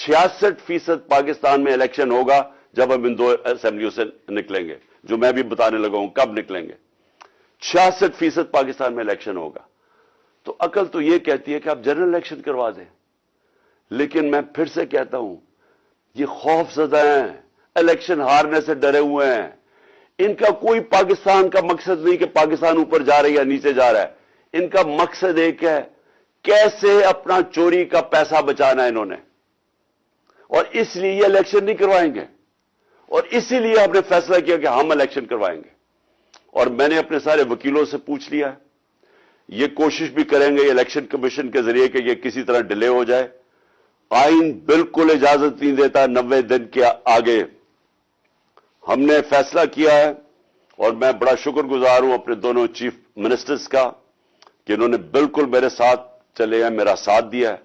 66% पाकिस्तान में इलेक्शन होगा जब हम इन 2 असेंबलियों से निकलेंगे, जो मैं भी बताने लगा हूं कब निकलेंगे। 66% पाकिस्तान में इलेक्शन होगा। तो अकल तो यह कहती है कि आप जनरल इलेक्शन करवा दें, लेकिन मैं फिर से कहता हूं, ये खौफजदा हैं, इलेक्शन हारने से डरे हुए हैं। इनका कोई पाकिस्तान का मकसद नहीं कि पाकिस्तान ऊपर जा रहा है या नीचे जा रहा है। इनका मकसद एक है, कैसे अपना चोरी का पैसा बचाना है इन्होंने, और इसलिए ये इलेक्शन नहीं करवाएंगे। और इसीलिए आपने फैसला किया कि हम इलेक्शन करवाएंगे। और मैंने अपने सारे वकीलों से पूछ लिया है, ये कोशिश भी करेंगे इलेक्शन कमीशन के जरिए कि ये किसी तरह डिले हो जाए। आइन बिल्कुल इजाजत नहीं देता 90 दिन के आगे। हमने फैसला किया है और मैं बड़ा शुक्रगुजार हूं अपने दोनों चीफ मिनिस्टर्स का कि इन्होंने बिल्कुल मेरे साथ चले हैं, मेरा साथ दिया है।